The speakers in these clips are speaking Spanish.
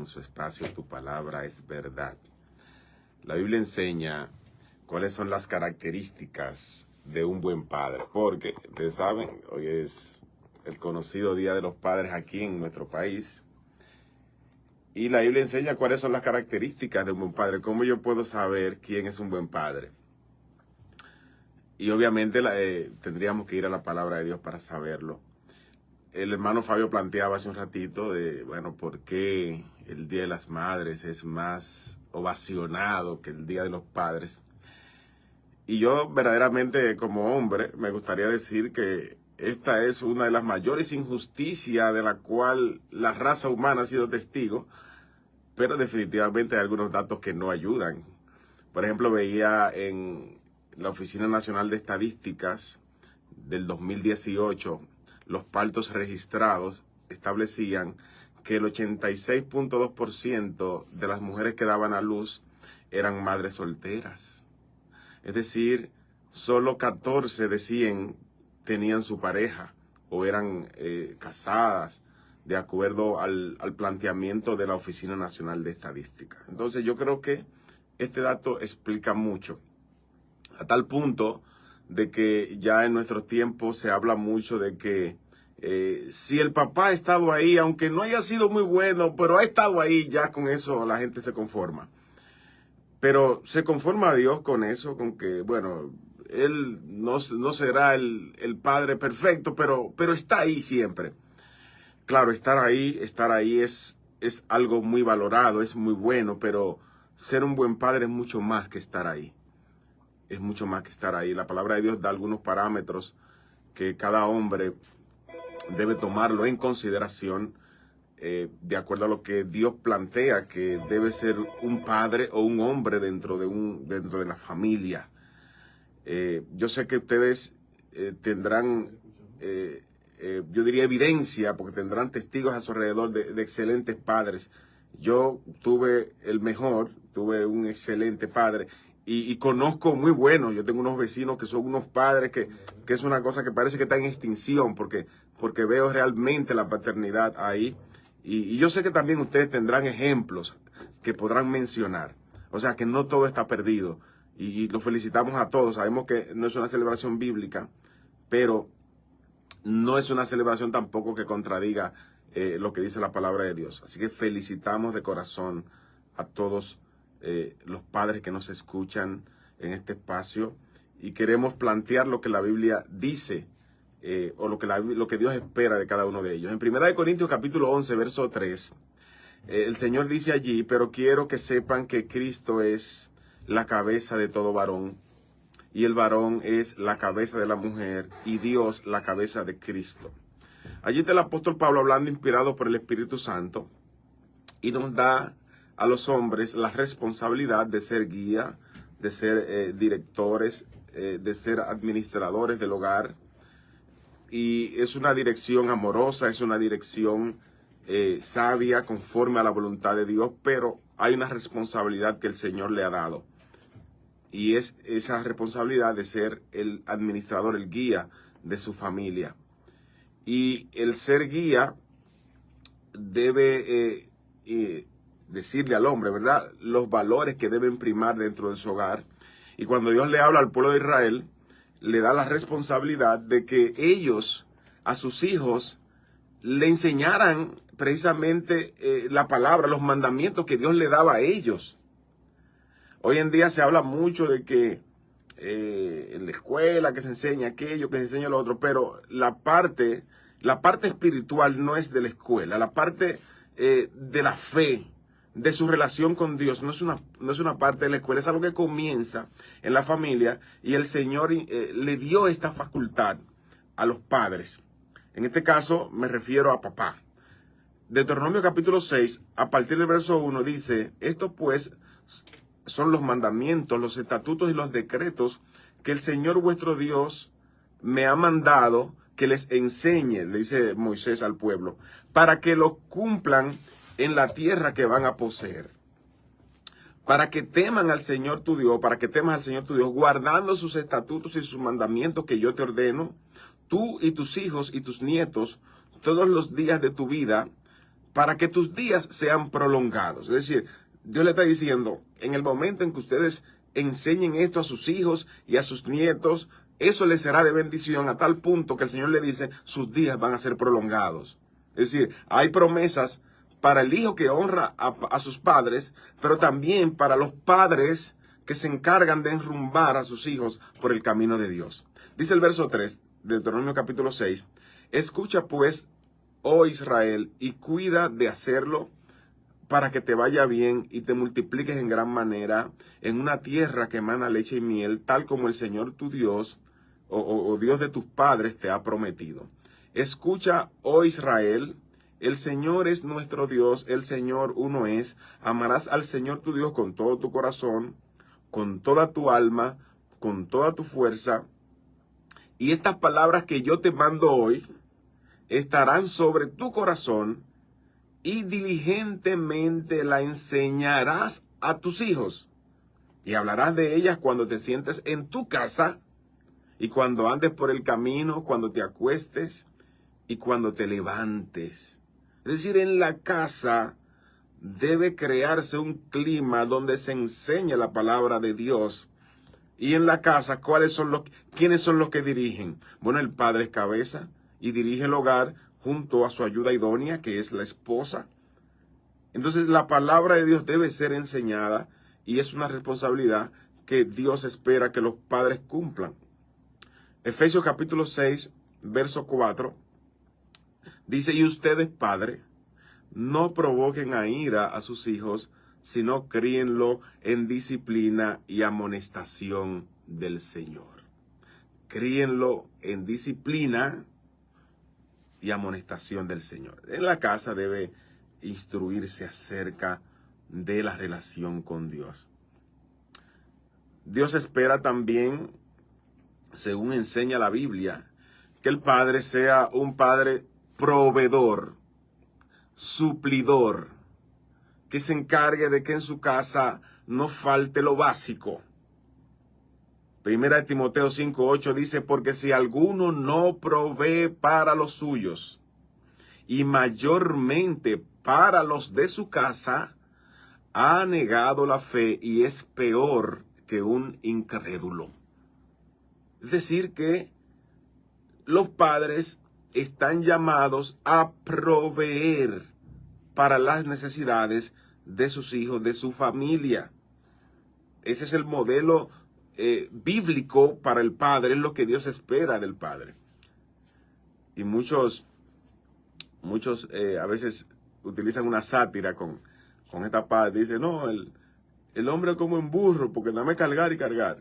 en su espacio Tu Palabra es Verdad. La Biblia enseña cuáles son las características de un buen padre, porque ustedes saben, hoy es el conocido Día de los Padres aquí en nuestro país, y la Biblia enseña cuáles son las características de un buen padre. ¿Cómo yo puedo saber quién es un buen padre? Y obviamente tendríamos que ir a la palabra de Dios para saberlo. El hermano Fabio planteaba hace un ratito de, bueno, ¿por qué el Día de las Madres es más ovacionado que el Día de los Padres? Y yo verdaderamente como hombre me gustaría decir que esta es una de las mayores injusticias de la cual la raza humana ha sido testigo, pero definitivamente hay algunos datos que no ayudan. Por ejemplo, veía en la Oficina Nacional de Estadísticas del 2018, los partos registrados establecían que el 86.2% de las mujeres que daban a luz eran madres solteras. Es decir, solo 14 de 100 tenían su pareja o eran casadas, de acuerdo al planteamiento de la Oficina Nacional de Estadística. Entonces yo creo que este dato explica mucho, a tal punto de que ya en nuestros tiempos se habla mucho de que si el papá ha estado ahí, aunque no haya sido muy bueno, pero ha estado ahí, ya con eso la gente se conforma. Pero se conforma a Dios con eso, con que, bueno, Él no será el padre perfecto, pero está ahí siempre. Claro, estar ahí es algo muy valorado, es muy bueno, pero ser un buen padre es mucho más que estar ahí. Es mucho más que estar ahí. La palabra de Dios da algunos parámetros que cada hombre debe tomarlo en consideración de acuerdo a lo que Dios plantea que debe ser un padre o un hombre dentro de la familia. Yo sé que ustedes tendrán, yo diría evidencia, porque tendrán testigos a su alrededor de excelentes padres. Yo tuve tuve un excelente padre. Y conozco muy buenos. Yo tengo unos vecinos que son unos padres que es una cosa que parece que está en extinción, porque veo realmente la paternidad ahí. Y yo sé que también ustedes tendrán ejemplos que podrán mencionar. O sea que no todo está perdido. Y los felicitamos a todos. Sabemos que no es una celebración bíblica, pero no es una celebración tampoco que contradiga lo que dice la palabra de Dios. Así que felicitamos de corazón a todos los padres que nos escuchan en este espacio, y queremos plantear lo que la Biblia dice o lo que Dios espera de cada uno de ellos. En 1 Corintios capítulo 11, verso 3, el Señor dice allí: pero quiero que sepan que Cristo es la cabeza de todo varón, y el varón es la cabeza de la mujer, y Dios la cabeza de Cristo. Allí está el apóstol Pablo hablando inspirado por el Espíritu Santo, y nos da a los hombres la responsabilidad de ser guía, de ser directores, de ser administradores del hogar. Y es una dirección amorosa, es una dirección sabia, conforme a la voluntad de Dios, pero hay una responsabilidad que el Señor le ha dado. Y es esa responsabilidad de ser el administrador, el guía de su familia. Y el ser guía debe decirle al hombre, ¿verdad?, los valores que deben primar dentro de su hogar. Y cuando Dios le habla al pueblo de Israel, le da la responsabilidad de que ellos, a sus hijos, le enseñaran precisamente la palabra, los mandamientos que Dios le daba a ellos. Hoy en día se habla mucho de que en la escuela que se enseña aquello, que se enseña lo otro, pero la parte espiritual no es de la escuela. La parte de la fe, de su relación con Dios, no es una parte de la escuela, es algo que comienza en la familia, y el Señor le dio esta facultad a los padres. En este caso me refiero a papá. Deuteronomio capítulo 6, a partir del verso 1 dice: estos pues son los mandamientos, los estatutos y los decretos que el Señor vuestro Dios me ha mandado que les enseñe, le dice Moisés al pueblo, para que lo cumplan en la tierra que van a poseer. Para que teman al Señor tu Dios, guardando sus estatutos y sus mandamientos que yo te ordeno, tú y tus hijos y tus nietos, todos los días de tu vida, para que tus días sean prolongados. Es decir, Dios le está diciendo, en el momento en que ustedes enseñen esto a sus hijos y a sus nietos, eso les será de bendición a tal punto que el Señor le dice, sus días van a ser prolongados. Es decir, hay promesas para el hijo que honra a sus padres, pero también para los padres que se encargan de enrumbar a sus hijos por el camino de Dios. Dice el verso 3 de Deuteronomio capítulo 6, escucha pues, oh Israel, y cuida de hacerlo para que te vaya bien y te multipliques en gran manera en una tierra que emana leche y miel, tal como el Señor tu Dios o Dios de tus padres te ha prometido. Escucha, oh Israel, el Señor es nuestro Dios, el Señor uno es. Amarás al Señor tu Dios con todo tu corazón, con toda tu alma, con toda tu fuerza. Y estas palabras que yo te mando hoy estarán sobre tu corazón y diligentemente la enseñarás a tus hijos. Y hablarás de ellas cuando te sientes en tu casa y cuando andes por el camino, cuando te acuestes y cuando te levantes. Es decir, en la casa debe crearse un clima donde se enseñe la palabra de Dios. Y en la casa, ¿quiénes son los que dirigen? Bueno, el padre es cabeza y dirige el hogar junto a su ayuda idónea, que es la esposa. Entonces, la palabra de Dios debe ser enseñada y es una responsabilidad que Dios espera que los padres cumplan. Efesios capítulo 6, verso 4, dice, y ustedes, padres, no provoquen a ira a sus hijos, sino críenlo en disciplina y amonestación del Señor. Críenlo en disciplina y amonestación del Señor. En la casa debe instruirse acerca de la relación con Dios. Dios espera también, según enseña la Biblia, que el padre sea un padre proveedor, suplidor, que se encargue de que en su casa no falte lo básico. Primera de Timoteo 5:8 dice, porque si alguno no provee para los suyos, y mayormente para los de su casa, ha negado la fe y es peor que un incrédulo. Es decir, que los padres están llamados a proveer para las necesidades de sus hijos, de su familia. Ese es el modelo bíblico para el padre, es lo que Dios espera del padre. Y muchos a veces utilizan una sátira con esta parte. Dicen, no, el hombre es como un burro, porque nada más cargar y cargar.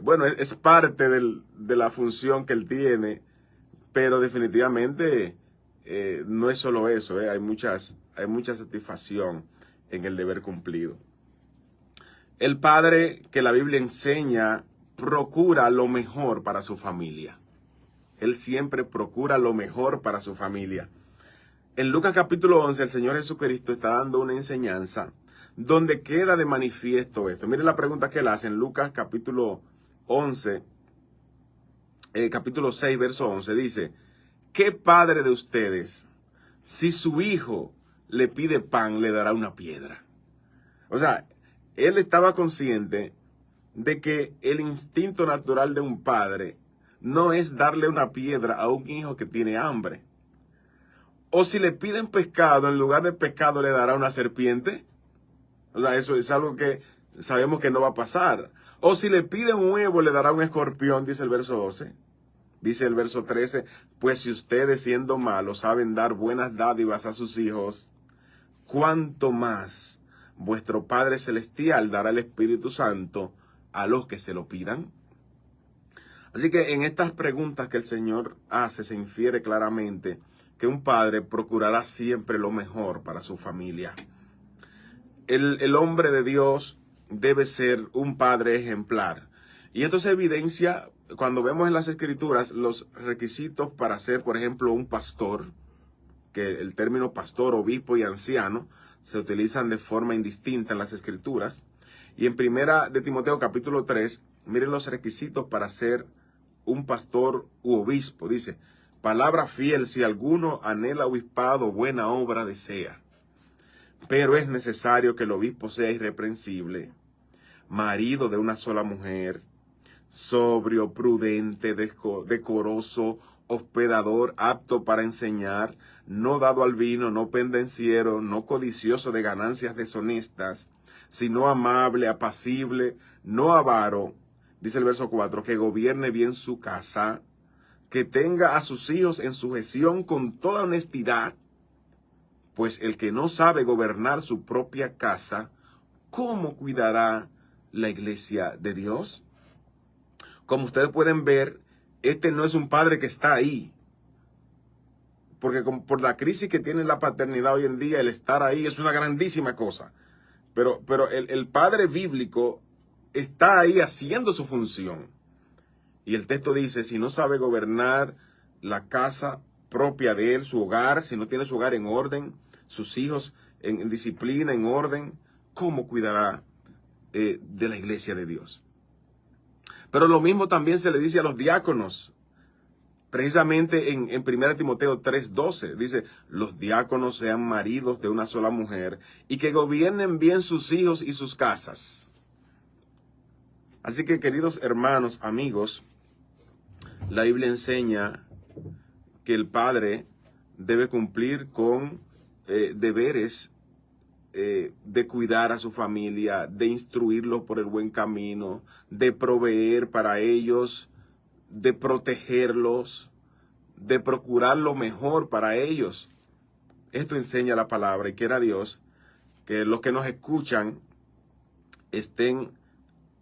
Bueno, es parte de la función que él tiene, pero definitivamente no es solo eso, hay mucha satisfacción en el deber cumplido. El padre que la Biblia enseña procura lo mejor para su familia. Él siempre procura lo mejor para su familia. En Lucas capítulo 11, el Señor Jesucristo está dando una enseñanza donde queda de manifiesto esto. Miren la pregunta que él hace en Lucas capítulo 11, capítulo 6, verso 11. Dice, ¿qué padre de ustedes, si su hijo le pide pan, le dará una piedra? O sea, él estaba consciente de que el instinto natural de un padre no es darle una piedra a un hijo que tiene hambre. O si le piden pescado, en lugar de pescado le dará una serpiente. O sea, eso es algo que sabemos que no va a pasar. O si le piden un huevo, le dará un escorpión, dice el verso 12. Dice el verso 13, pues si ustedes siendo malos saben dar buenas dádivas a sus hijos, ¿cuánto más vuestro Padre Celestial dará el Espíritu Santo a los que se lo pidan? Así que en estas preguntas que el Señor hace se infiere claramente que un padre procurará siempre lo mejor para su familia. El hombre de Dios debe ser un padre ejemplar. Y esto se evidencia cuando vemos en las Escrituras los requisitos para ser, por ejemplo, un pastor, que el término pastor, obispo y anciano se utilizan de forma indistinta en las Escrituras. Y en Primera de Timoteo capítulo 3, miren los requisitos para ser un pastor u obispo. Dice, Palabra fiel, si alguno anhela obispado, buena obra desea. Pero es necesario que el obispo sea irreprensible, marido de una sola mujer, sobrio, prudente, decoroso, hospedador, apto para enseñar, no dado al vino, no pendenciero, no codicioso de ganancias deshonestas, sino amable, apacible, no avaro, dice el verso 4, que gobierne bien su casa, que tenga a sus hijos en sujeción con toda honestidad, pues el que no sabe gobernar su propia casa, ¿cómo cuidará la iglesia de Dios? Como ustedes pueden ver, este no es un padre que está ahí, porque por la crisis que tiene la paternidad hoy en día, el estar ahí es una grandísima cosa. Pero el padre bíblico está ahí haciendo su función. Y el texto dice, si no sabe gobernar la casa propia de él, su hogar, si no tiene su hogar en orden, sus hijos en disciplina, en orden, ¿cómo cuidará de la iglesia de Dios? Pero lo mismo también se le dice a los diáconos. Precisamente en 1 Timoteo 3:12 dice, los diáconos sean maridos de una sola mujer y que gobiernen bien sus hijos y sus casas. Así que, queridos hermanos, amigos, la Biblia enseña que el padre debe cumplir con deberes de cuidar a su familia, de instruirlos por el buen camino, de proveer para ellos, de protegerlos, de procurar lo mejor para ellos. Esto enseña la palabra y quiera Dios que los que nos escuchan estén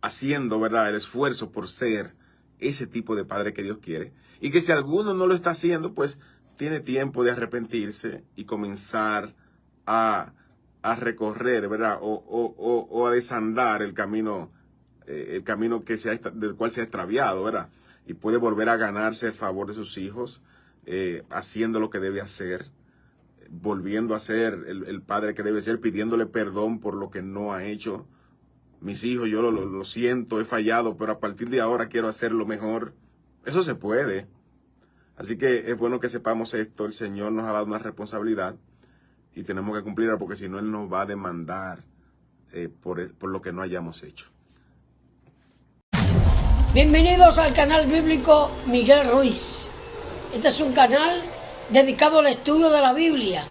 haciendo, ¿verdad?, el esfuerzo por ser ese tipo de padre que Dios quiere. Y que si alguno no lo está haciendo, pues tiene tiempo de arrepentirse y comenzar a recorrer, ¿verdad?, o a desandar el camino que del cual se ha extraviado, ¿verdad? Y puede volver a ganarse el favor de sus hijos, haciendo lo que debe hacer, volviendo a ser el padre que debe ser, pidiéndole perdón por lo que no ha hecho. Mis hijos, yo lo siento, he fallado, pero a partir de ahora quiero hacerlo mejor. Eso se puede. Así que es bueno que sepamos esto. El Señor nos ha dado una responsabilidad y tenemos que cumplirla, porque si no, Él nos va a demandar por lo que no hayamos hecho. Bienvenidos al canal bíblico Miguel Ruiz. Este es un canal dedicado al estudio de la Biblia.